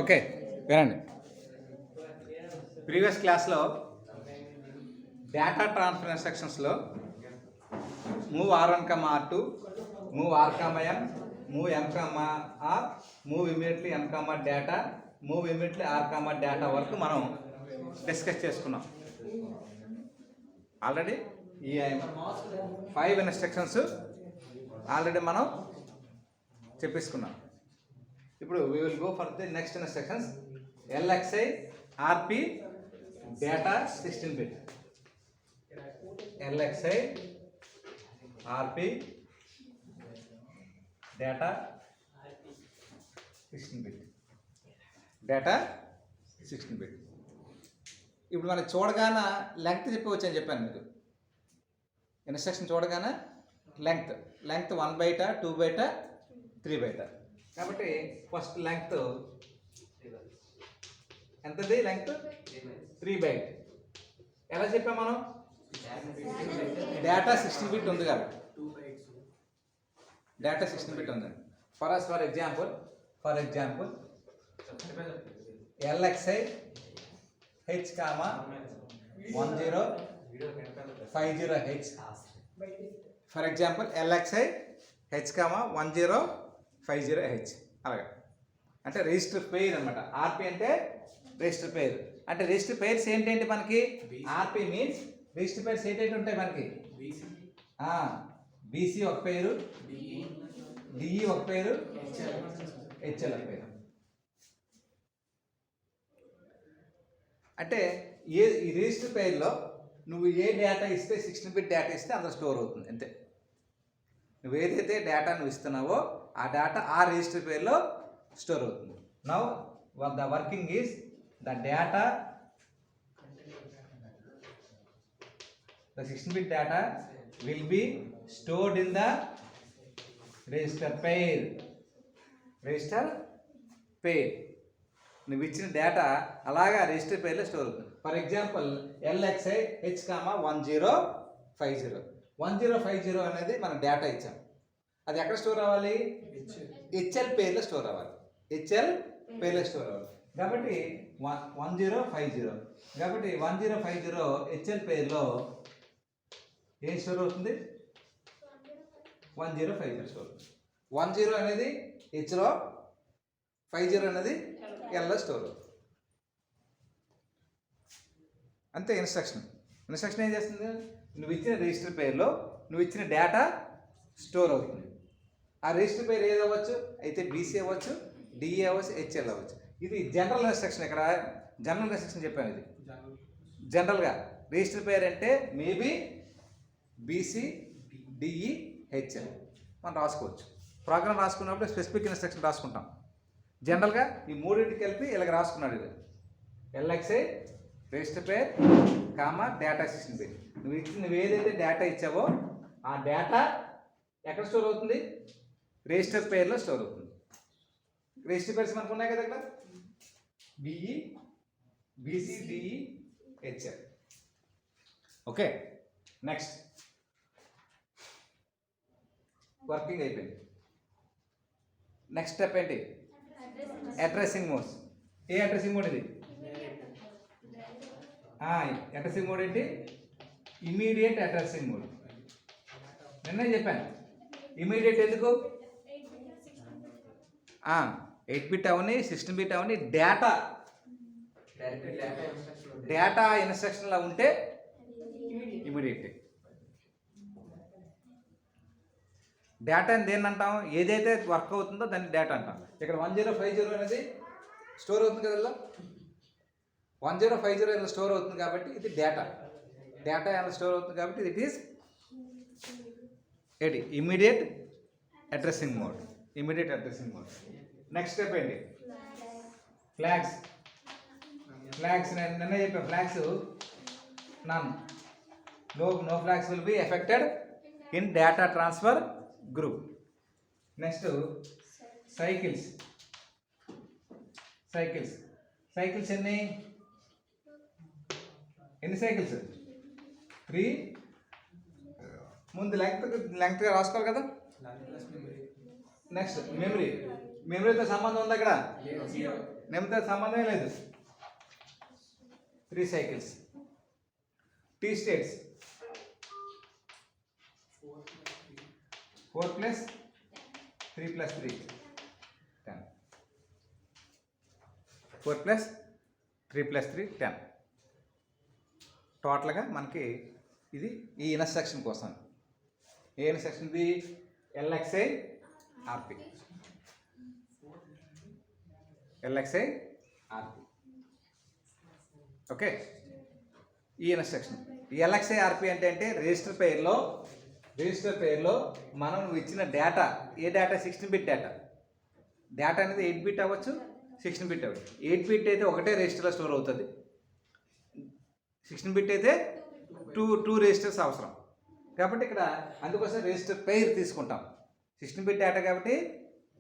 Okay వినండి. Previous క్లాస్లో data transfer ఇన్స్ట్రక్షన్స్లో move R1, R2, move R, M, move M, R, move immediately M, data, move immediately R, data వరకు మనం discuss చేసుకున్నాం. Already ఈ 5 instructions already మనం చెప్పేసుకున్నాం. ఇప్పుడు we will go for the next instructions. LXI RP data 16-bit. LXI RP data 16-bit. data 16-bit. ఇప్పుడు మనకి చూడగానే length చెప్పవచ్చు అని చెప్పాను మీకు. ఇన్స్ట్రక్షన్ చూడగానే లెంగ్త్ 1 బైట, 2 బైట, 3 బైట. కాబట్టి ఫస్ట్ లెంగ్త్ ఎంతది? Length 3 byte. ఎలా చెప్పాం మనం? డేటా 16 బిట్ ఉంది కాబట్టి డేటా 16 బిట్ ఉంది. For example LXI H, 1050H. For example LXI H, 1050H. అలాగే అంటే రిజిస్టర్ పేర్ అనమాట. ఆర్పి అంటే రిజిస్టర్ పేర్. అంటే రిజిస్టర్ పేర్స్ ఏంటంటే మనకి ఆర్పి మీన్స్ రిజిస్టర్ పేర్స్ ఏంటంటే ఉంటాయి మనకి. బీసీ ఒక పేరు, డిఈ ఒక పేరు, హెచ్ఎల్ ఒక పేరు. అంటే ఈ రిజిస్టర్ పేర్లో నువ్వు ఏ డేటా ఇస్తే 16-bit డేటా ఇస్తే అందులో స్టోర్ అవుతుంది అంతే. నువ్వు ఏదైతే డేటా నువ్వు ఇస్తున్నావో ఆ డేటా ఆ రిజిస్టర్ పేర్లో స్టోర్ అవుతుంది. Now the working is the data, the 16-bit data will be stored in the register pair. నువ్వు ఇచ్చిన డేటా అలాగా రిజిస్టర్ పేర్లో స్టోర్ అవుతుంది. For example LXI H, 1050. 1050 అనేది మనం డేటా ఇచ్చాం. అది ఎక్కడ స్టోర్ అవ్వాలి? హెచ్ఎల్ పేర్లో స్టోర్ అవ్వాలి. కాబట్టి 1050. కాబట్టి 1050 హెచ్ఎల్ పేర్లో ఏం స్టోర్ అవుతుంది? 1050 స్టోర్. 10 అనేది హెచ్లో, 50 అనేది ఎల్లో స్టోర్ అవుతుంది. అంతే ఇన్స్ట్రక్షన్ ఏం చేస్తుంది? నువ్వు ఇచ్చిన రిజిస్టర్ పేర్లో నువ్వు ఇచ్చిన డేటా స్టోర్ అవుతుంది. ఆ రిజిస్టర్ పేరు ఏది అవ్వచ్చు? అయితే బీసీ అవ్వచ్చు, డిఈ అవ్వచ్చు, హెచ్ఎల్ అవ్వచ్చు. ఇది జనరల్ ఇన్స్ట్రక్షన్. ఇక్కడ జనరల్ ఇన్స్ట్రక్షన్ చెప్పాను. ఇది జనరల్గా రిజిస్టర్ పేరు అంటే మేబీ బీసీ, డిఈ, హెచ్ఎల్ మనం రాసుకోవచ్చు. ప్రోగ్రామ్ రాసుకున్నప్పుడు స్పెసిఫిక్ ఇన్స్ట్రక్షన్ రాసుకుంటాం. జనరల్గా ఈ మూడింటికి కలిపి ఇలాగ రాసుకున్నాడు. ఇది LXI రిజిస్టర్ పేర్, డేటా 16-bit. నువ్వు ఏదైతే డేటా ఇచ్చావో ఆ డేటా ఎక్కడ స్టోర్ అవుతుంది? రిజిస్టర్ పేర్లో స్టోర్ అవుతుంది. రిజిస్టర్ పేర్స్ మనకు ఉన్నాయి కదా ఇక్కడ, BE, BC, DE, HL. Okay, next working అయిపోయింది. నెక్స్ట్ స్టెప్ ఏంటి? Addressing modes. ఏ అడ్రసింగ్ మోడ్ ఇది? అడ్రసింగ్ మోడ్ ఏంటి? Immediate addressing mode. నిన్నే చెప్పాను. ఇమీడియట్ ఎందుకు? 8-bit అవని, 16-bit అవని, డేటా ఇన్స్ట్రక్షన్లో ఉంటే ఇమీడియట్. డేటా అని దేన్ని అంటాం? ఏదైతే వర్క్ అవుతుందో దాన్ని డేటా అంటాం. ఇక్కడ 1050 అనేది స్టోర్ అవుతుంది కదా. 1050 ఇలా స్టోర్ అవుతుంది కాబట్టి ఇది డేటా ఎలా స్టోర్ అవుతుంది కాబట్టి ఇట్ ఈస్ ఏంటి? Immediate addressing mode. Next step ఏంటి? ఫ్లాగ్స్. నేను నిన్న చెప్పాను. Flags no flags will be affected in data transfer group. Next cycles. ఎన్ని సైకిల్స్? 3. ముందు లెంగ్త్గా రాసుకోవాలి కదా. Next memory. మెమరీతో సంబంధం ఉంది అక్కడ? మెమరీతో సంబంధమే లేదు. 3 సైకిల్స్. Tea states 4 + 3 + 3 10. 4 + 3 + 3 10. టోటల్గా మనకి ఇది ఈ ఇన్స్ట్రక్షన్ కోసం. ఏ ఇన్స్ట్రక్షన్ ఇది? LXI RP. LXI RP. Okay, ఈ ఇన్స్ట్రక్షన్. ఈ LXI RP అంటే రిజిస్టర్ పేరులో మనం ఇచ్చిన డేటా, ఏ డేటా? 16 bit data. డేటా అనేది 8 బిట్ అవ్వచ్చు, 16 బిట్ అవ్వచ్చు. 8 బిట్ అయితే ఒకటే రిజిస్టర్లో స్టోర్ అవుతుంది. 16 బిట్ అయితే టూ రిజిస్టర్స్ అవసరం. కాబట్టి ఇక్కడ అందుకోసం రిజిస్టర్ పెయిర్ తీసుకుంటాం. 16 బిట్ డేటా కాబట్టి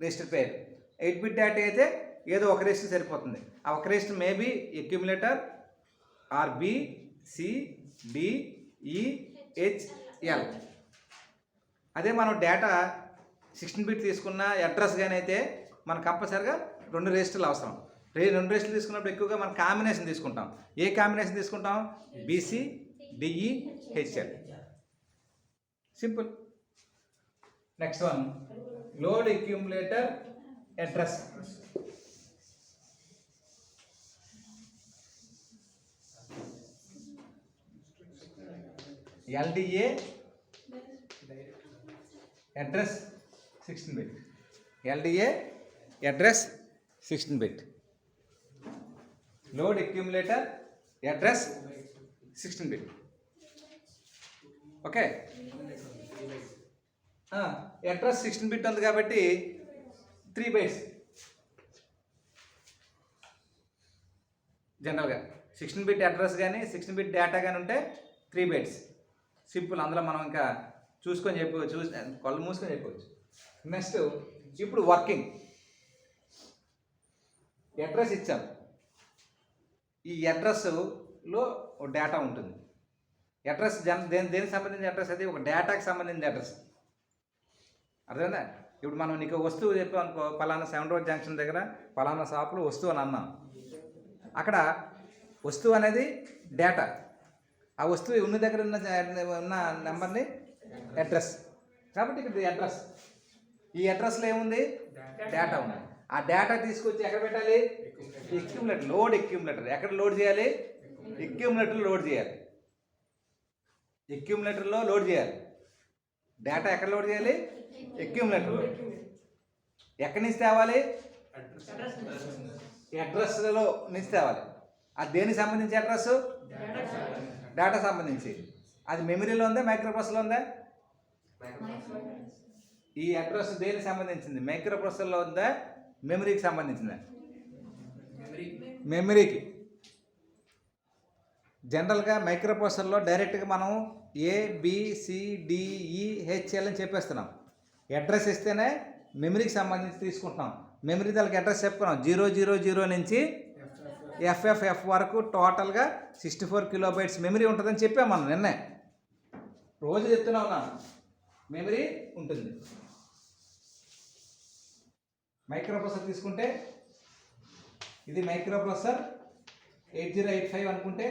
రిజిస్టర్ పెయిర్. 8 బిట్ డేటా అయితే ఏదో ఒక రిజిస్టర్ సరిపోతుంది. ఆ ఒక register maybe accumulator or B C D E H L. అదే మనం డేటా 16 బిట్ తీసుకున్న అడ్రస్ కానీ అయితే మనకు కంపల్సరిగా 2 రిజిస్టర్లు అవసరం. 2 రిజిస్టర్లు తీసుకున్నప్పుడు ఎక్కువగా మనం కాంబినేషన్ తీసుకుంటాం. ఏ కాంబినేషన్ తీసుకుంటాం? BC DE HL. Simple. Next one, load accumulator address. LDA address 16 bit. LDA address 16 bit. Load accumulator address 16 bit. Okay, address 16 bit ఉంది కాబట్టి 3 బైట్స్. జనరల్గా 16 బిట్ అడ్రస్ కానీ 16 బిట్ డేటా కానీ ఉంటే 3 బైట్స్. సింపుల్. అందులో మనం ఇంకా చూసుకొని కళ్ళు మూసుకొని చెప్పవచ్చు. నెక్స్ట్, ఇప్పుడు వర్కింగ్. అడ్రస్ ఇచ్చాం. ఈ అడ్రస్లో డేటా ఉంటుంది. అడ్రస్ దేనికి సంబంధించిన అడ్రస్? అది ఒక డేటాకి సంబంధించిన అడ్రస్. అర్థమైందా? ఇప్పుడు మనం నీకు వస్తువు చెప్పాం అనుకో, పలానా 7 రోడ్ జంక్షన్ దగ్గర పలానా షాపులో వస్తువు అని అన్నాం. అక్కడ వస్తువు అనేది డేటా. ఆ వస్తువు ఉన్న దగ్గర ఉన్న నెంబర్ని అడ్రస్. కాబట్టి ఇక్కడ అడ్రస్. ఈ అడ్రస్లో ఏముంది? డేటా ఉంది. ఆ డేటా తీసుకొచ్చి ఎక్కడ పెట్టాలి? అక్యుములేటర్. Load accumulator. ఎక్కడ లోడ్ చేయాలి? అక్యుములేటర్లో లోడ్ చేయాలి. అక్యుములేటర్లో లోడ్ చేయాలి. డేటా ఎక్కడ లోడ్ చేయాలి? అక్యుములేటర్లో. ఎక్కడి నుంచి తేవాలి? అడ్రస్లలో నుంచి తేవాలి. అది దేనికి సంబంధించి అడ్రస్? డేటా సంబంధించి. అది మెమరీలో ఉందా, మైక్రో ప్రాసెసర్లో ఉందా? ఈ అడ్రస్ దేనికి సంబంధించింది? మైక్రో ప్రాసెసర్లో ఉందా, మెమరీకి సంబంధించిందా? మెమరీకి. జనరల్గా మైక్రో ప్రాసెసర్లో డైరెక్ట్గా మనం ABCDEHL అని చెప్పేస్తున్నాం. అడ్రస్ ఇస్తేనే మెమరీకి సంబంధించి తీసుకుంటున్నాం. మెమరీ దానికి అడ్రస్ చెప్పుకున్నాం. 000 నుంచి FFF వరకు టోటల్గా 64 కిలోబైట్స్ మెమరీ ఉంటుందని చెప్పాం మనం నిన్నే. రోజు చెప్తూనే ఉన్నాను, మెమరీ ఉంటుంది. మైక్రో ప్రాసెసర్ తీసుకుంటే ఇది మైక్రో ప్రాసెసర్ 8085 అనుకుంటే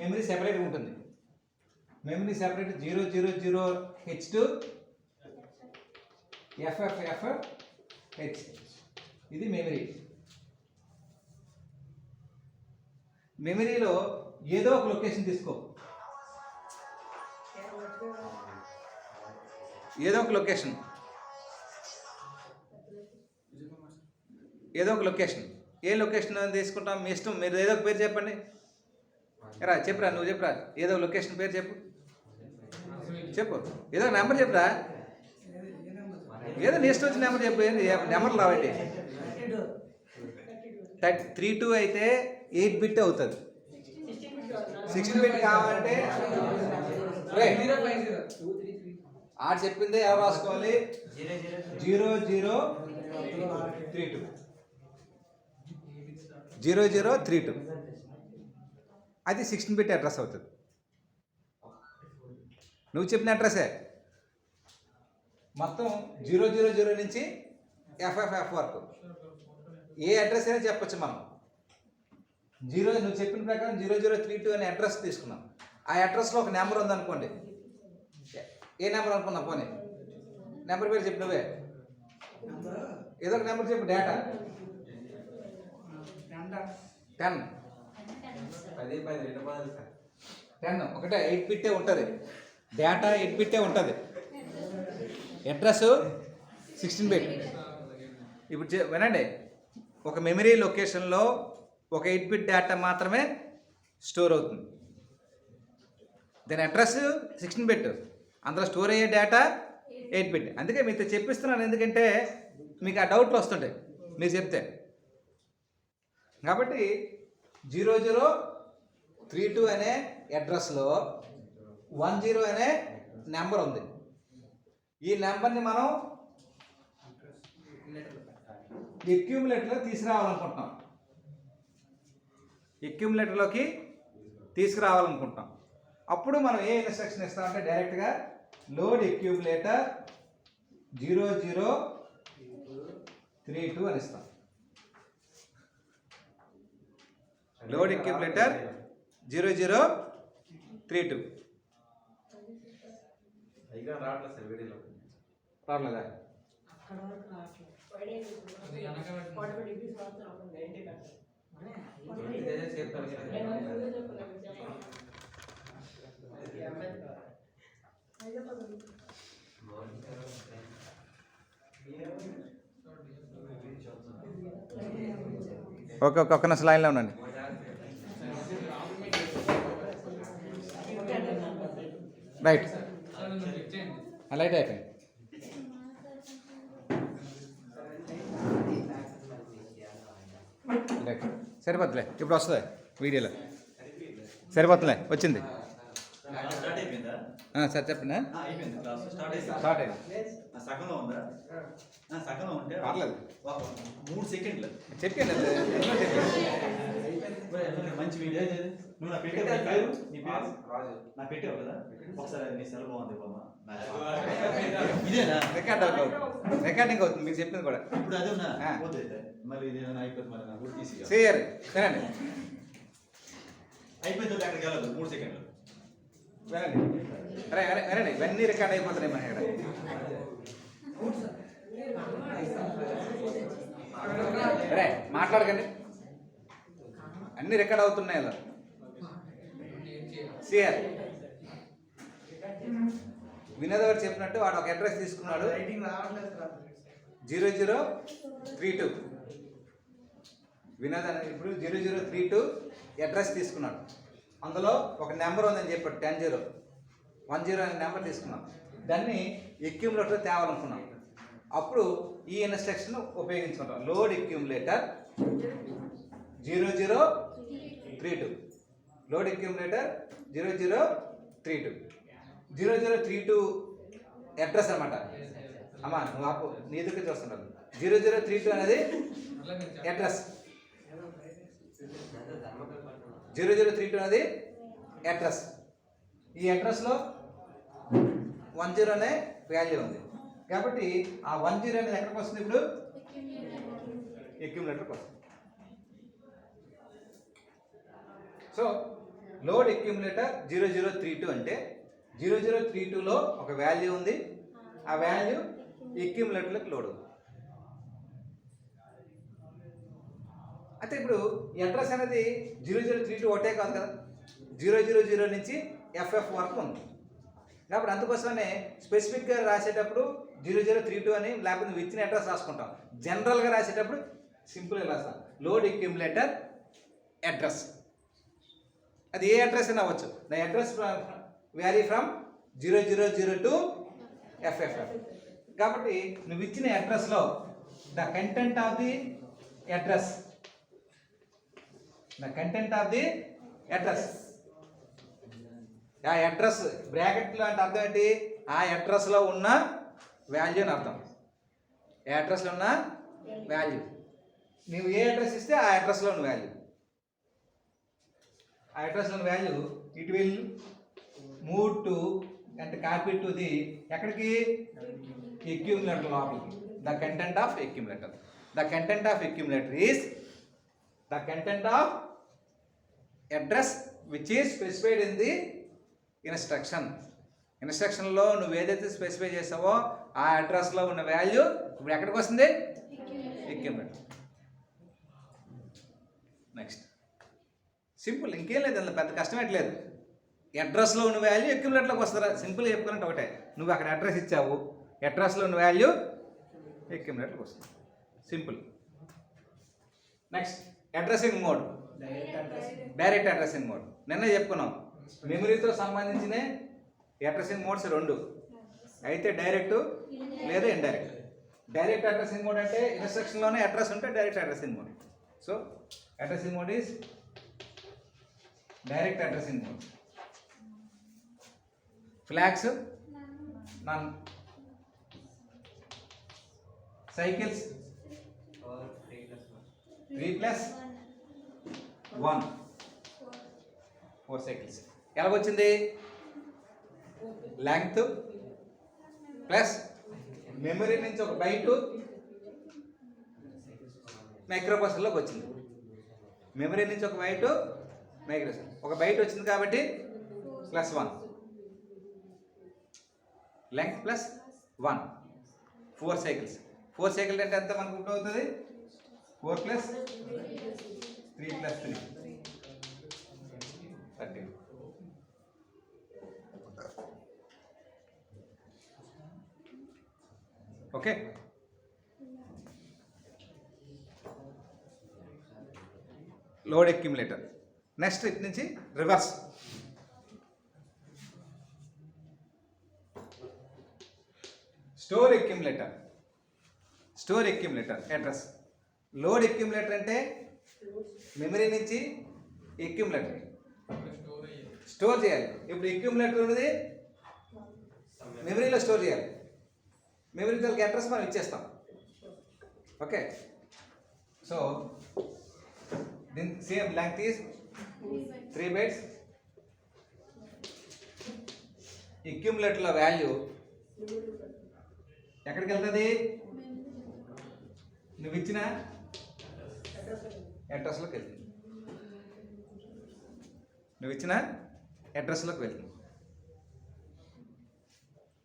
మెమరీ సెపరేట్గా ఉంటుంది. Memory separate 000H to FFFH. ఇది మెమరీ. మెమరీలో ఏదో ఒక లొకేషన్ తీసుకో. ఏదో ఒక లొకేషన్. ఏ లొకేషన్ తీసుకుంటాం మీ ఇష్టం. మీరు ఏదో ఒక పేరు చెప్పండి. రా చెప్పురా, నువ్వు చెప్పురా. ఏదో లొకేషన్ పేరు చెప్పు. ఏదో నెంబర్ చెప్పురా. ఏదో నెక్స్ట్ వచ్చిన నెంబర్ చెప్పు. నెంబర్లు రావండి. 32 అయితే 8 బిట్ అవుతుంది. 16 బిట్ కావాలంటే ఆడు చెప్పిందే ఎవరు రాసుకోవాలి? 0032. అది 16 బిట్ అడ్రస్ అవుతుంది. నువ్వు చెప్పిన అడ్రస్సే. మొత్తం 000 నుంచి FFF వరకు ఏ అడ్రస్ అయినా చెప్పచ్చు మనం. నువ్వు చెప్పిన ప్రకారం 0032 అనే అడ్రస్ తీసుకున్నాం. ఆ అడ్రస్లో ఒక నెంబర్ ఉందనుకోండి. ఏ నెంబర్ అనుకున్నాం? పోనీ నెంబర్ పేరు చెప్పు. నువ్వే ఏదో ఒక నెంబర్ చెప్పు. డేటా 10 ఒకటే 8 బిట్టే ఉంటుంది. డేటా 8 బిట్టే ఉంటుంది. Address 16 bit. ఇప్పుడు వినండి, ఒక మెమరీ లొకేషన్లో ఒక 8 బిట్ డేటా మాత్రమే స్టోర్ అవుతుంది. దాని అడ్రస్ 16 బిట్, అందులో స్టోర్ అయ్యే డేటా 8 బిట్. అందుకే మీతో చెప్పిస్తున్నాను, ఎందుకంటే మీకు ఆ డౌట్లు వస్తుంటాయి మీరు చెప్తే. కాబట్టి 0032 అనే అడ్రస్లో 10 అనే నెంబర్ ఉంది. ఈ నెంబర్ని మనం అక్యూములేటర్లో తీసుకురావాలనుకుంటున్నాం. అక్యూములేటర్లోకి తీసుకురావాలనుకుంటాం. అప్పుడు మనం ఏ ఇన్స్ట్రక్షన్ ఇస్తామంటే డైరెక్ట్గా లోడ్ అక్యూములేటర్ 0032 అని ఇస్తాం. Load accumulator 0032. రావట్లేదా? ఓకే ఒక్క నిమిషం లైన్లో ఉండండి. రైట్, లైట్ అయిపోయింది. సరిపోతులే, ఇప్పుడు వస్తుంది వీడియోలో. సరిపోతులే, వచ్చింది. సార్ చెప్పండి. స్టార్ట్ అయింది. పర్లేదు, 3 సెకండ్లు చెప్పాను. మంచి వీడియో. నువ్వు నా పెట్టే నీ పేరు నా పెట్టావు కదా, ఒకసారి నీ సెల్ బాగుంది బామ్మ. ఇదేనా రికార్డింగ్ అవుతుంది మీరు చెప్పింది కూడా. ఇప్పుడు అదే పోతే మళ్ళీ ఇది అయిపోతుంది. మరి నాకు తీసి సరేండి, అయిపోయింది. అక్కడికి వెళ్ళదు. 3 సెకండ్లు వినండి. వినండి, ఇవన్నీ రికార్డ్ అయిపోతున్నాయి మన ఇక్కడ. మాట్లాడకండి, అన్ని రికార్డ్ అవుతున్నాయి అలా. సిఆర్ వినోద్ గారు చెప్పినట్టు వాడు ఒక అడ్రస్ తీసుకున్నాడు 0032. వినోద్ అని ఇప్పుడు 0032 అడ్రస్ తీసుకున్నాడు. అందులో ఒక నెంబర్ ఉందని చెప్పాడు, 10 అనే నెంబర్ తీసుకున్నాం. దాన్ని అక్యూములేటర్ తేవాలనుకున్నాం. అప్పుడు ఈ ఇన్స్ట్రక్షన్ ఉపయోగించుకుంటాం. Load accumulator 0032. Load accumulator 0032. 0032 address అనమాట. అమ్మా నువ్వు ఆపు, నీ దగ్గర చూస్తున్నాను. 0032 అనేది అడ్రస్. 0032 అనేది అడ్రస్. ఈ అడ్రస్లో 10 అనే వాల్యూ ఉంది. కాబట్టి ఆ 10 అనేది ఎక్కడికి వస్తుంది? ఇప్పుడు అక్యూములేటర్కి వస్తుంది. సో లోడ్ అక్యూములేటర్ 0032 అంటే 0032లో ఒక వాల్యూ ఉంది. ఆ వాల్యూ అక్యూములేటర్లోకి లోడ్ అవుతుంది. అయితే ఇప్పుడు ఈ అడ్రస్ అనేది 0032 ఒకటే కాదు కదా, 000 నుంచి FF వరకు ఉంది. కాబట్టి అందుకోసమే స్పెసిఫిక్గా రాసేటప్పుడు 0032 అని, లేకపోతే నువ్వు ఇచ్చిన అడ్రస్ రాసుకుంటాం. జనరల్గా రాసేటప్పుడు సింపుల్గా రాస్తాం, లోడ్ అక్యూములేటర్ అడ్రస్. అది ఏ అడ్రస్ అయినా అవ్వచ్చు. The address vary from 0002 to FFF. కాబట్టి నువ్వు ఇచ్చిన అడ్రస్లో the content of the address, ఆ అడ్రస్ బ్రాకెట్లో అంటే అర్థం ఏంటి? ఆ అడ్రస్లో ఉన్న వాల్యూ అని అర్థం. ఏ అడ్రస్లో ఉన్న వాల్యూ, నువ్వు ఏ అడ్రస్ ఇస్తే ఆ అడ్రస్లో ఉన్న వాల్యూ. ఆ అడ్రస్లో ఉన్న value it will move to అంటే కాపీ టు ది ఎక్కడికి ఎక్యూములేటర్ లోపలికి the content of accumulator. The content of accumulator is the content of address which is specified in the instruction. ఇన్స్ట్రక్షన్లో నువ్వు ఏదైతే స్పెసిఫై చేసావో ఆ అడ్రస్లో ఉన్న వాల్యూ ఇప్పుడు ఎక్కడికి వస్తుంది? ఎక్యూములేటర్. నెక్స్ట్ సింపుల్, ఇంకేం లేదు, అందులో పెద్ద కష్టమేట్లేదు. అడ్రస్లో ఉన్న వాల్యూ ఎక్యూములేటర్లోకి వస్తుందా? సింపుల్గా చెప్పుకున్నట్టు ఒకటే, నువ్వు అక్కడ అడ్రస్ ఇచ్చావు, అడ్రస్లో ఉన్న వాల్యూ ఎక్యూములేటర్కి వస్తుంది. Simple. Next addressing mode, direct addressing mode. నిన్న చెప్పుకున్నాం మెమరీతో సంబంధించిన అడ్రసింగ్ మోడ్స్ రెండు, అయితే డైరెక్ట్ లేదా ఇండైరెక్ట్. డైరెక్ట్ అడ్రసింగ్ మోడ్ అంటే ఇన్స్ట్రక్షన్లోనే అడ్రస్ ఉంటే direct addressing mode. So addressing mode is direct addressing mode. Flags none, cycles 3+1, 4 cycles. ఎలాగొచ్చింది? లెంగ్త్ ప్లస్ మెమరీ నుంచి ఒక బైటు మైక్రోప్రాసెసర్లోకి వచ్చింది. మెమరీ నుంచి ఒక బైటు మైక్రోప్రాసెసర్, ఒక బైట్ వచ్చింది కాబట్టి +1, లెంగ్త్ +1, 4 సైకిల్స్. 4 సైకిల్ అంటే ఎంత మనకు ఉంటుంది అవుతుంది? 4 + 3 + 3 30. Okay, load accumulator. నెక్స్ట్ ఇటు నుంచి reverse. Store accumulator. Store accumulator address. Load accumulator అంటే మెమరీ నుంచి అక్యుములేటర్ స్టోర్ చేయాలి. ఇప్పుడు అక్యుములేటర్ ఉన్నది మెమరీలో స్టోర్ చేయాలి. మెమరీ దానికి అడ్రస్ మనం ఇచ్చేస్తాం. ఓకే, సో దీని సేమ్ లెంగ్త్ ఈస్ 3 bytes. అక్యుములేటర్ల వాల్యూ ఎక్కడికి వెళ్తుంది? నువ్వు ఇచ్చిన అడ్రస్లోకి వెళ్తుంది. నువ్వు ఇచ్చిన అడ్రస్లోకి వెళ్తుంది.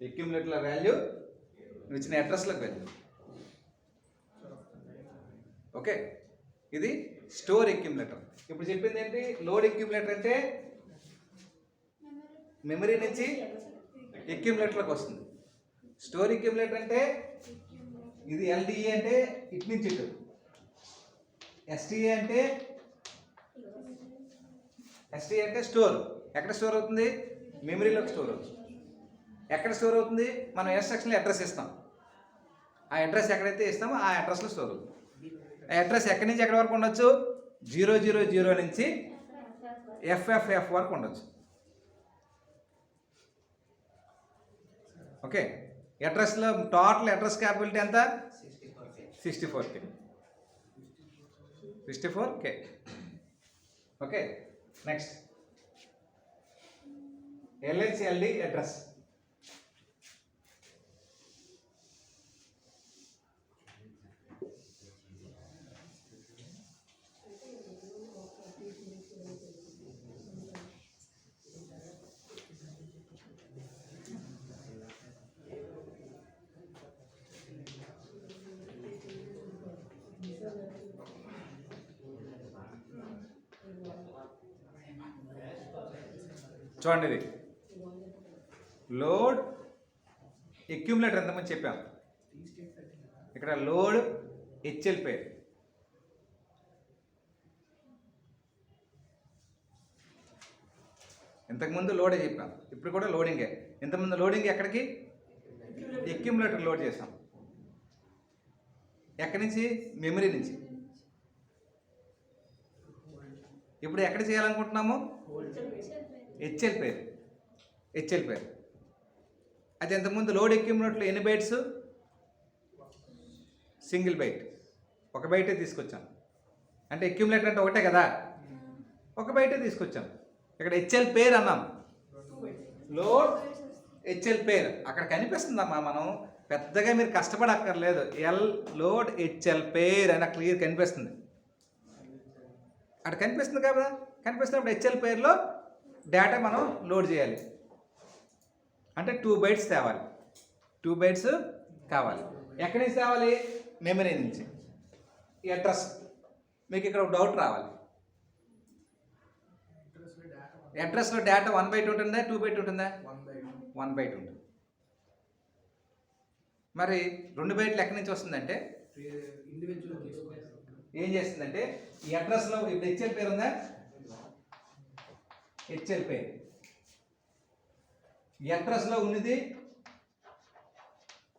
అక్యుములేటర్ల వాల్యూ నువ్వు ఇచ్చిన అడ్రస్లోకి వెళ్తుంది. ఓకే, ఇది స్టోర్ అక్యుములేటర్. ఇప్పుడు చెప్పింది ఏంటి? లోడ్ అక్యుములేటర్ అంటే మెమరీ నుంచి అక్యుములేటర్లోకి వస్తుంది. స్టోర్ అక్యుములేటర్ అంటే ఇది ఎల్డిఏ అంటే ఇటు నుంచి ఇటు, ఎస్టీఏ అంటే స్టోర్. ఎక్కడ స్టోర్ అవుతుంది? మెమరీలోకి స్టోర్ అవుతుంది. ఎక్కడ స్టోర్ అవుతుంది? మనం ఇన్స్ట్రక్షన్లో అడ్రస్ ఇస్తాం. ఆ అడ్రస్ ఎక్కడైతే ఇస్తామో ఆ అడ్రస్లో స్టోర్ అవుతుంది. ఆ అడ్రస్ ఎక్కడి నుంచి ఎక్కడి వరకు ఉండొచ్చు? 000 నుంచి FFF వరకు ఉండొచ్చు. ఓకే, అడ్రస్లో టోటల్ అడ్రస్ క్యాపబిలిటీ ఎంత? 64K. Okay, next LHLD address. చూడండి, ఇది లోడ్ అక్యుములేటర్ ఎంతమంది చెప్పాం. ఇక్కడ లోడ్ హెచ్ఎల్ పేరు. ఇంతకుముందు లోడే చెప్పాం, ఇప్పుడు కూడా లోడింగే. ఇంతకుముందు లోడింగ్ ఎక్కడికి? అక్యుములేటర్ లోడ్ చేసాం. ఎక్కడి నుంచి? మెమరీ నుంచి. ఇప్పుడు ఎక్కడ చేయాలనుకుంటున్నాము? హెచ్ఎల్ పేరు. అది ఇంతకుముందు లోడ్ అక్యుములేటర్లో ఎన్ని బైట్స్? సింగిల్ బైట్, ఒక బైటే తీసుకొచ్చాం. అంటే అక్యుములేటర్ అంటే ఒకటే కదా, ఒక బైటే తీసుకొచ్చాం. ఇక్కడ హెచ్ఎల్ పేరు అన్నాం. లోడ్ హెచ్ఎల్ పేర్ అక్కడ కనిపిస్తుందమ్మా, మనం పెద్దగా మీరు కష్టపడక్కర్లేదు. ఎల్ లోడ్ హెచ్ఎల్ పేర్ అని అక్కడ క్లియర్ కనిపిస్తుంది. అక్కడ కనిపిస్తుంది కదా, కనిపిస్తున్నప్పుడు హెచ్ఎల్ పేర్లో డేటా మనం లోడ్ చేయాలి. అంటే 2 బైట్స్ తేవాలి, 2 బైట్స్ కావాలి. ఎక్కడి నుంచి తేవాలి? మెమరీ నుంచి. ఈ అడ్రస్ మీకు ఇక్కడ ఒక డౌట్ రావాలి, అడ్రస్లో డేటా 1 బైట్ ఉంటుందా 2 బైట్ ఉంటుందా? 1 బైట్ ఉంటుంది. మరి 2 బైట్లు ఎక్కడి నుంచి వస్తుందంటే ఏం చేస్తుందంటే ఈ అడ్రస్లో ఇప్పుడు హెచ్ఎల్ పేరు ఉందా, హెచ్ఎల్ పేరు ఈ అడ్రస్లో ఉన్నది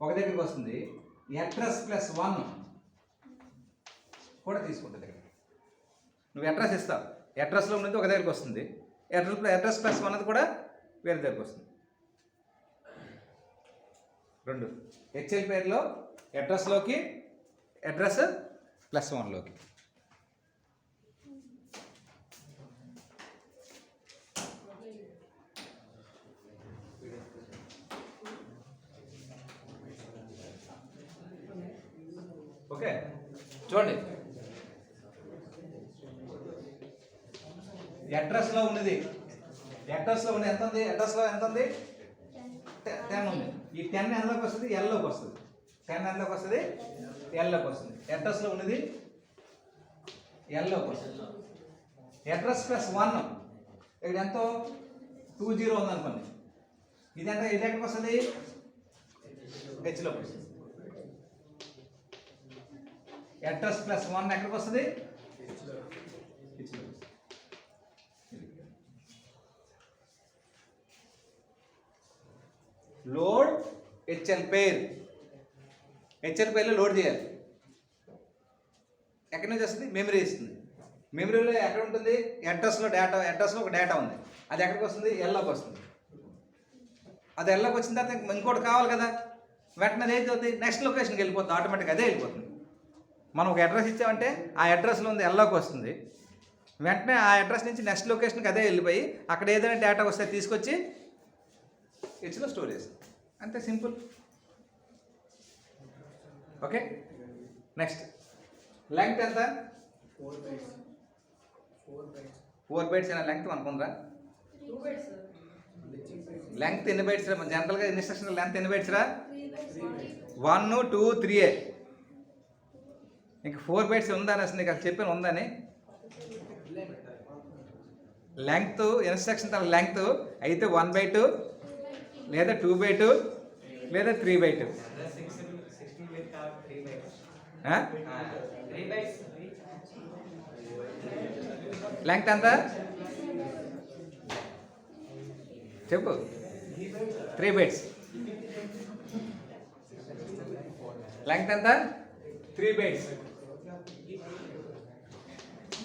ఒక దగ్గరికి వస్తుంది. అడ్రస్ ప్లస్ 1 కూడా తీసుకుంటుంది. ఇక్కడ నువ్వు అడ్రస్ ఇస్తావు, అడ్రస్లో ఉన్నది ఒక దగ్గరికి వస్తుంది, అడ్రస్ ప్లస్ 1 అది కూడా వేరే దగ్గరికి వస్తుంది. 2 హెచ్ఎల్ పేరులో అడ్రస్లోకి అడ్రస్ ప్లస్ 1లోకి. ఓకే చూడండి, అడ్రస్లో ఉన్నది, అడ్రస్లో ఉన్నది ఎంత ఉంది? అడ్రస్లో ఎంత ఉంది? 10 ఉంది. ఈ 10 ఎంతలోకి వస్తుంది? ఎల్లోకి వస్తుంది. 10 ఎంతలోకి వస్తుంది? ఎల్లోకి వస్తుంది. అడ్రస్లో ఉన్నది ఎల్లోకి వస్తుంది. అడ్రస్ ప్లస్ 1 ఇక్కడ ఎంతో 20 ఉందనుకోండి, ఇది ఎంత? ఇది ఎక్కడికి వస్తుంది? హెచ్లోకి వస్తుంది. అడ్రస్ ప్లస్ 1 ఎక్కడికి వస్తుంది? హెచ్లోకి. లోడ్ హెచ్ఎల్ పేర్, హెచ్ఎల్ పేర్లో లోడ్ చేయాలి. ఎక్కడి నుంచి వస్తుంది? మెమరీ ఇస్తుంది. మెమరీలో ఎక్కడ ఉంటుంది? అడ్రస్లో డేటా, అడ్రస్లో ఒక డేటా ఉంది, అది ఎక్కడికి వస్తుంది? ఎల్లోకి వస్తుంది. అది ఎల్లోకి వచ్చిన తర్వాత ఇంకోటి కావాలి కదా, వెంటనే ఏది అవుతుంది? నెక్స్ట్ లొకేషన్కి వెళ్ళిపోతుంది, ఆటోమేటిక్గా అదే వెళ్ళిపోతుంది. మనం ఒక అడ్రస్ ఇచ్చామంటే ఆ అడ్రస్లో ఉంది ఎల్లోకి వస్తుంది, వెంటనే ఆ అడ్రస్ నుంచి నెక్స్ట్ లొకేషన్కి అదే వెళ్ళిపోయి అక్కడ ఏదైనా డేటా వస్తే తీసుకొచ్చి హెచ్లో స్టోర్ చేస్తుంది. అంతే, సింపుల్. ఓకే నెక్స్ట్ లెంగ్త్ ఎంత? 4 బైట్స్ అయినా లెంగ్త్ అనుకుందా? లెంగ్త్ ఎన్ని బైట్స్ రా? జనరల్గా ఇన్స్ట్రక్షన్ లెంగ్త్ ఎన్ని బైట్స్ రా? 1 2 3 ఇంక 4 బైట్స్ ఉందని అసలు నీకు అసలు చెప్పాను ఉందని. లెంగ్త్ ఇన్స్ట్రక్షన్ తన లెంగ్త్ అయితే 1 బై 2 లేదా 2 బై 2 లేదా 3 బై 2. లెంగ్త్ ఎంత చెప్పు? 3 బైట్స్. లెంగ్త్ ఎంత? 3 బైట్స్.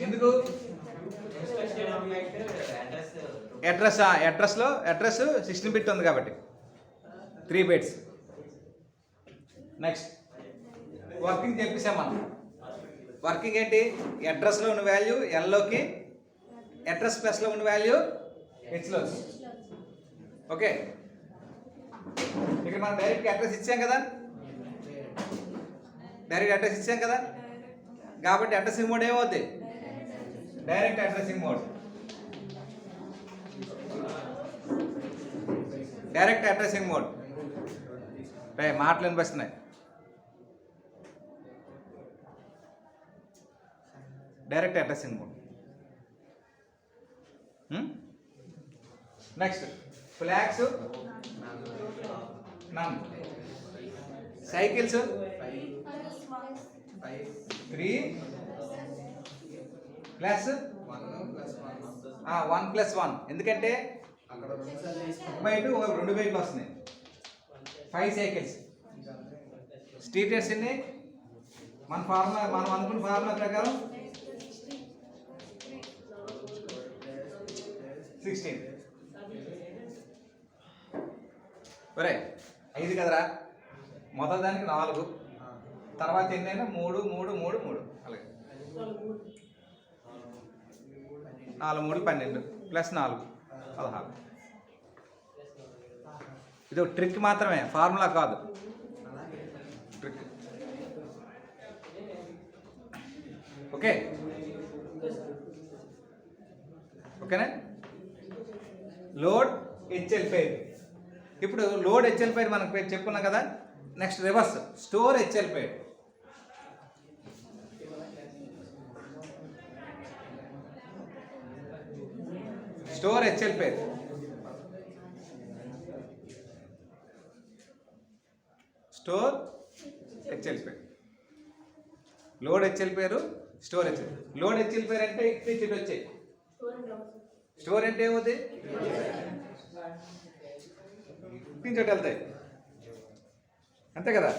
ఎందుకు? అడ్రస్లో అడ్రస్ 16 బిట్ ఉంది కాబట్టి 3 బైట్స్. నెక్స్ట్ వర్కింగ్ చెప్పేసాం మనం. వర్కింగ్ ఏంటి? అడ్రస్లో ఉన్న వాల్యూ ఎల్లోకి, అడ్రస్ ప్లస్లో ఉన్న వాల్యూ హెచ్లోకి. ఓకే, ఇక్కడ మనం డైరెక్ట్గా అడ్రస్ ఇచ్చాం కదా, డైరెక్ట్ అడ్రస్ ఇచ్చాం కదా, కాబట్టి అడ్రసింగ్ మోడ్ ఏమవుతుంది? Direct addressing mode. Direct addressing mode. మాటలు వినిపిస్తున్నాయి. Direct addressing mode. Next flags none. Cycles 3 plus 1 plus 1. ఎందుకంటే 1 బై 2 2 బైట్లు వస్తున్నాయి. 5 సైకిల్స్. స్ట్రీట్ రేట్స్ ఎన్ని? మన ఫార్ములా, మనం అనుకున్న ఫార్ములా ప్రకారం 16. ఒరే 5 కదరా, మొదటి దానికి 4, తర్వాత ఎన్నైనా 3 3 3 3 అలాగే 4 3 12 ప్లస్ 4 16. ఇది ఒక ట్రిక్ మాత్రమే, ఫార్ములా కాదు. ట్రిక్. ఓకే ఓకేనా. లోడ్ హెచ్ఎల్ పేరు. ఇప్పుడు లోడ్ హెచ్ఎల్ పేరు మనకు పేరు చెప్పుకున్నాం కదా. నెక్స్ట్ రివర్స్ స్టోర్ హెచ్ఎల్ పేరు. స్టోర్ హెచ్ఎల్ పేరు. స్టోర్ హెచ్ఎల్ పేరు. లోడ్ హెచ్ఎల్ పేరు, స్టోర్ హెచ్ఎల్. లోడ్ హెచ్ఎల్ పేరు అంటే ఇటు వచ్చాయి. స్టోర్ అంటే ఏమవుతుంది, పించోటి వెళ్తాయి, అంతే కదా.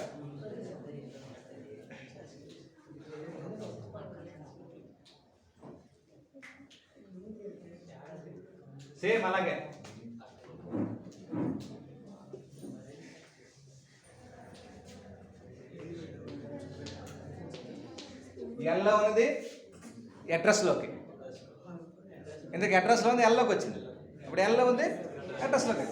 సేమ్ అలాగే ఎల్లో ఉన్నది అడ్రస్లోకి, ఎందుకు అడ్రస్లో ఉంది ఎల్లోకి వచ్చింది. ఇప్పుడు ఎల్లో ఉంది అడ్రస్లోకి.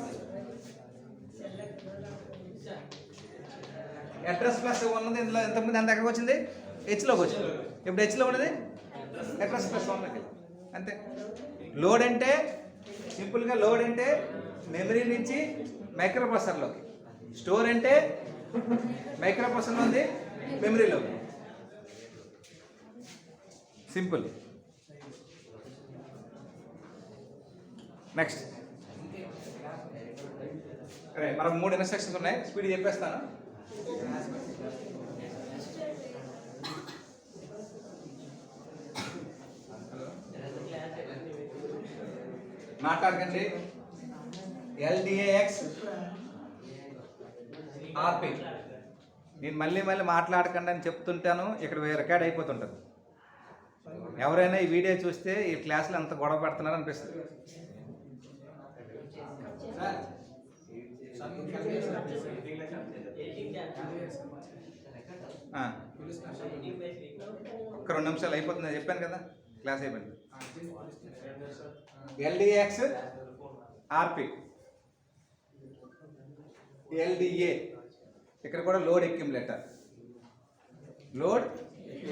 అడ్రస్ ప్లస్ ఉన్నది ఇందులో ఎంతమంది ఎంత ఎక్కడికి వచ్చింది, హెచ్లోకి వచ్చింది. ఇప్పుడు హెచ్లో ఉన్నది అడ్రస్ ప్లస్ వన్లోకి, అంతే. లోడ్ అంటే సింపుల్గా లోడ్ అంటే మెమరీ నుంచి మైక్రో ప్రాసెసర్లోకి. స్టోర్ అంటే మైక్రో ప్రాసెసర్ ఉంది మెమరీలోకి. సింపుల్. నెక్స్ట్ మనకు 3 ఇన్స్ట్రక్షన్స్ ఉన్నాయి, స్పీడ్ చెప్పేస్తాను. మాట్లాడకండి. LDAX RP. నేను మళ్ళీ మాట్లాడకండి అని చెప్తుంటాను, ఇక్కడ రికార్డ్ అయిపోతుంటుంది. ఎవరైనా ఈ వీడియో చూస్తే ఈ క్లాసులో అంత గొడవ పెడుతున్నారు అనిపిస్తుంది. ఒక్క 2 నిమిషాలు అయిపోతుంది, చెప్పాను కదా, క్లాస్ అయిపోయింది. LDAX RP. LDA ఇక్కడ కూడా లోడ్ అక్యుములేటర్. లోడ్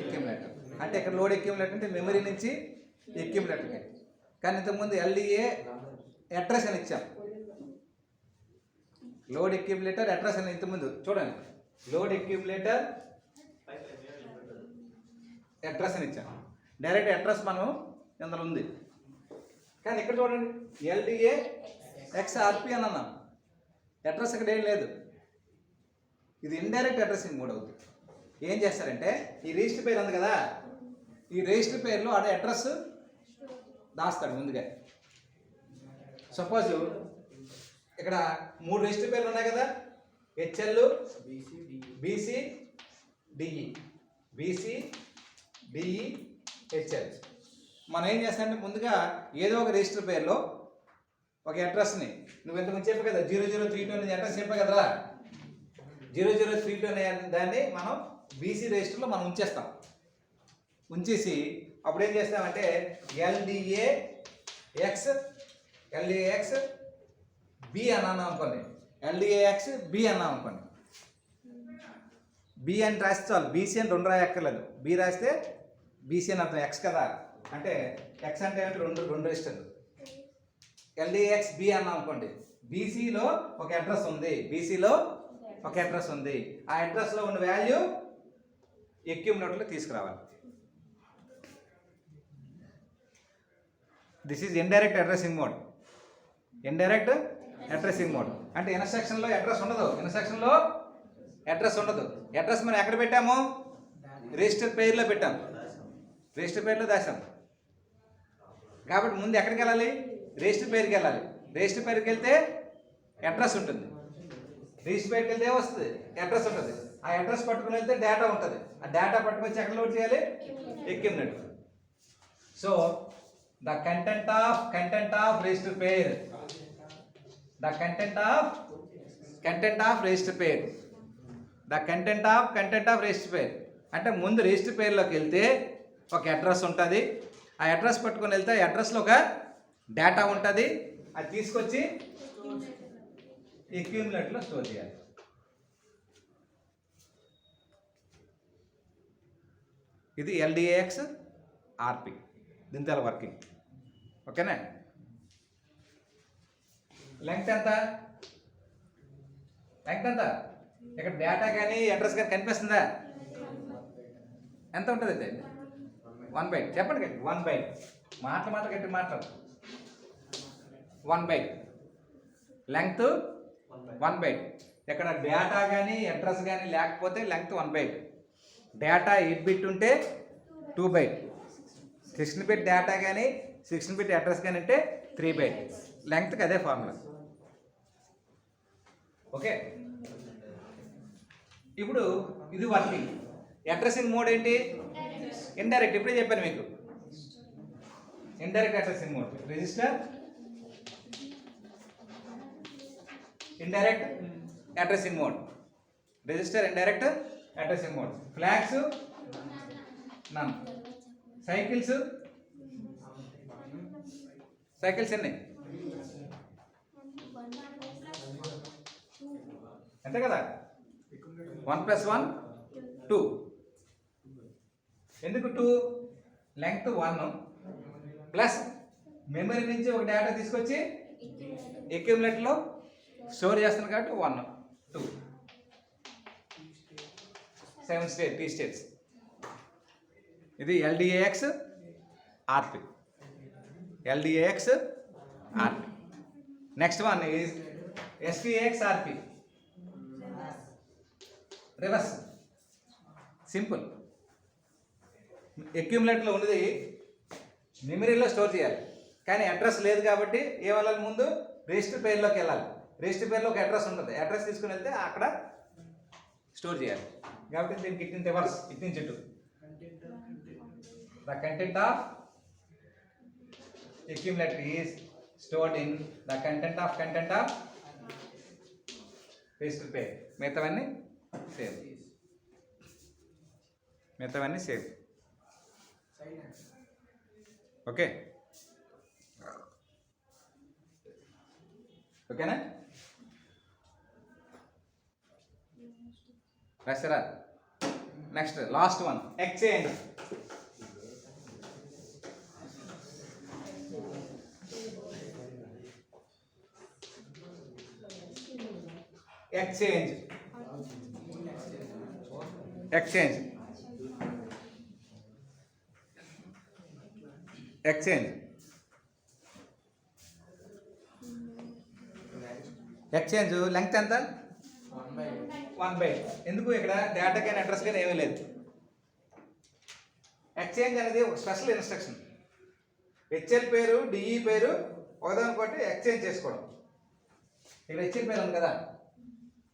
అక్యుములేటర్ అంటే ఇక్కడ లోడ్ అక్యుములేటర్ అంటే మెమరీ నుంచి అక్యుములేటర్కి. కానీ ఇంతకుముందు LDA అడ్రస్ అని ఇచ్చాం. లోడ్ అక్యుములేటర్ అడ్రస్ అని ఇంతకుముందు చూడండి, లోడ్ అక్యుములేటర్ అడ్రస్ అని ఇచ్చాం. డైరెక్ట్ అడ్రస్ మనం ఇందులో ఉంది. కానీ ఇక్కడ చూడండి LDAX RP అని అన్నాం, అడ్రస్ ఇక్కడ ఏం లేదు. ఇది ఇండైరెక్ట్ అడ్రసింగ్ మోడ్ అవుతుంది. ఏం చేస్తారంటే ఈ రిజిస్టర్ పేరు ఉంది కదా, ఈ రిజిస్టర్ పేరులో ఆడ అడ్రస్ దాస్తాడు ముందుగా. సపోజ్ ఇక్కడ 3 రిజిస్టర్ పేర్లు ఉన్నాయి కదా, HL BC DE, BC DE HL. మనం ఏం చేస్తామంటే ముందుగా ఏదో ఒక రిజిస్టర్ పేరులో ఒక అడ్రస్ని, నువ్వు ఇంతకుముందు చెప్పావు కదా 0032 అనేది అడ్రస్ చెప్పావు కదరా, 0032 అనే దాన్ని మనం BC రిజిస్టర్లో మనం ఉంచేస్తాం. ఉంచేసి అప్పుడు ఏం చేస్తామంటే LDAX B అన్నాను అనుకోండి, LDAX B అన్నాం అనుకోండి. B అని రాస్తే చాలు, BC అని 2 రాయక్కర్లేదు. B రాస్తే BC అని అర్థం, X కదా, అంటే X అంటే ఏంటి, 2 రిజిస్టర్లు. LDAX B అన్నాం అనుకోండి, BCలో ఒక అడ్రస్ ఉంది, BCలో ఒక అడ్రస్ ఉంది. ఆ అడ్రస్లో ఉన్న వాల్యూ అక్యుములేటర్లో తీసుకురావాలి. This is indirect addressing mode. Indirect addressing mode అంటే ఇన్స్ట్రక్షన్లో అడ్రస్ ఉండదు. ఇన్స్ట్రక్షన్లో అడ్రస్ ఉండదు. అడ్రస్ మనం ఎక్కడ పెట్టాము, రిజిస్టర్ పేర్లో పెట్టాము, రిజిస్టర్ పేర్లో దాసాం. కాబట్టి ముందు ఎక్కడికి వెళ్ళాలి, రిజిస్టర్ పేరుకి వెళ్ళాలి. రిజిస్టర్ పేరుకి వెళ్తే అడ్రస్ ఉంటుంది, రిజిస్టర్ పేరుకి వెళ్తే వస్తుంది అడ్రస్ ఉంటుంది. ఆ అడ్రస్ పట్టుకుని వెళ్తే డేటా ఉంటుంది. ఆ డేటా పట్టుకొచ్చి ఎక్కడ లోడ్ చేయాలి, accumulator. So the content of register pair, the content of register pair, the content of register pair అంటే ముందు రిజిస్టర్ పేర్లోకి వెళ్తే ఒక అడ్రస్ ఉంటుంది. ఆ అడ్రస్ పట్టుకొని వెళ్తే ఆ అడ్రస్లో ఒక డేటా ఉంటుంది. అది తీసుకొచ్చి అక్యూములేటర్లో స్టోర్ చేయాలి. ఇది ఎల్డిఏఎక్స్ ఆర్పి, దీంతో వర్కింగ్. ఓకేనా? లెంగ్త్ ఎంత? లెంగ్త్ ఎంత? ఇక్కడ డేటా కానీ అడ్రస్ కానీ కనిపిస్తుందా? ఎంత ఉంటుంది అయితే? 1 బైట్. చెప్పండి గట్టి, 1 బైట్. మాటలు గట్టి మాట్లాడు. 1 బైట్ లెంగ్త్ 1 బైట్. ఇక్కడ డేటా కానీ అడ్రస్ కానీ లేకపోతే లెంగ్త్ 1 బైట్. డేటా 8 బిట్ ఉంటే 2 బైట్. 16 బిట్ డేటా కానీ 16 బిట్ అడ్రస్ కానీ ఉంటే 3 బైట్. లెంగ్త్కి అదే ఫార్ములా. ఓకే, ఇప్పుడు ఇది వర్కింగ్. అడ్రసింగ్ మోడ్ ఏంటి? ఇండైరెక్ట్. ఇప్పుడే చెప్పాను మీకు, indirect addressing mode. Register indirect addressing mode. Register indirect addressing mode. Flags none. Cycles ఎన్ని? అంతే కదా, 1 + 1 2. ఎందుకు 2? లెంగ్త్ 1 ప్లస్ మెమరీ నుంచి ఒక డేటా తీసుకొచ్చి అక్యూములేటర్లో స్టోర్ చేస్తున్నాను కాబట్టి 1 2 7 స్టేట్ T స్టేట్స్. ఇది LDAX RP. LDAX RP. Next one is STAX RP. Reverse. Simple. అక్యూములేటర్లో ఉన్నది మెమరీలో స్టోర్ చేయాలి, కానీ అడ్రస్ లేదు కాబట్టి ఏ వెళ్ళాలి? ముందు రిజిస్టర్ పేర్లోకి వెళ్ళాలి. రిజిస్టర్ పేర్లో ఒక అడ్రస్ ఉంటుంది. అడ్రస్ తీసుకుని వెళ్తే అక్కడ స్టోర్ చేయాలి. కాబట్టి దీనికి ఇట్టిన రివర్స్, ఇట్టిన చెట్టు. The content of accumulator is stored in the content of register pair. మిగతావన్నీ సేమ్. ఓకే, ఓకేనా? రాసారా? Next last one, exchange. Exchange exchange exchange exchange length ఎంత? 1 బైట్. ఎందుకు? ఇక్కడ డేటా కానీ అడ్రస్ కానీ ఏమీ లేదు. ఎక్స్చేంజ్ అనేది ఒక స్పెషల్ ఇన్స్ట్రక్షన్. హెచ్ఎల్ పేరు డిఈ పేరు ఒకదాని బట్టి ఎక్స్చేంజ్ చేసుకోవడం. ఇక్కడ హెచ్ఎల్ పేరు ఉంది కదా,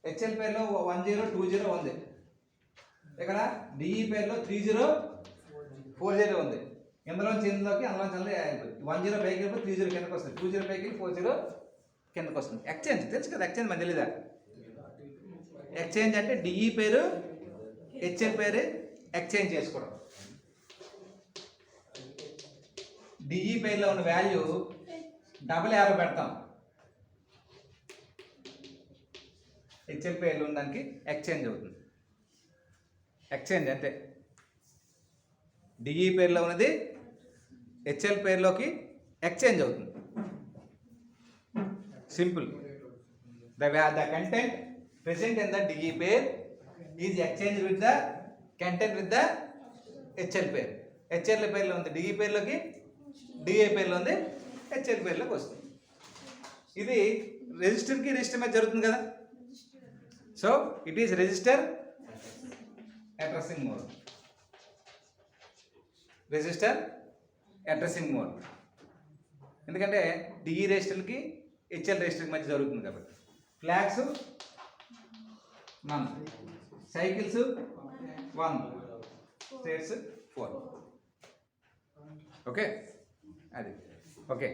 హెచ్ఎల్ పేరులో 1020 ఉంది. ఇక్కడ డిఈ పేరులో 3040 ఉంది. ఇందులోంచి ఇందులోకి అందులోంచి 10 పైకి వెళ్ళిపోయి 30 కిందకి వస్తుంది, 20 పైకి వెళ్ళి 40 కిందకి వస్తుంది. ఎక్స్చేంజ్ తెలుసు కదా, ఎక్స్చేంజ్ మనకు తెలీదా? ఎక్స్చేంజ్ అంటే డిఈ పేరు హెచ్ఎల్ పేరు ఎక్స్చేంజ్ చేసుకోవడం. డిఈ పేరులో ఉన్న వాల్యూ డబల్ యారో పెడతాం, హెచ్ఎల్ పేర్లో ఉన్న దానికి ఎక్స్చేంజ్ అవుతుంది. ఎక్స్చేంజ్ అంతే. డిఈ పేర్లో ఉన్నది హెచ్ఎల్ పేర్లోకి ఎక్స్చేంజ్ అవుతుంది. Simple. The content present in the DE pair is exchange with the content with the HL pair. HL పేర్లో ఉంది డిఈ పేర్లోకి, డిఏ పేర్లో ఉంది హెచ్ఎల్ పేర్లోకి వస్తుంది. ఇది రిజిస్టర్ మీద జరుగుతుంది కదా. So it is register addressing mode. Register addressing mode ఎందుకంటే డిఈ రిజిస్టర్కి హెచ్ఎల్ రిజిస్టర్కి మధ్య జరుగుతుంది కాబట్టి. Flags none, cycles 1, states 4. Okay, అది ఓకే.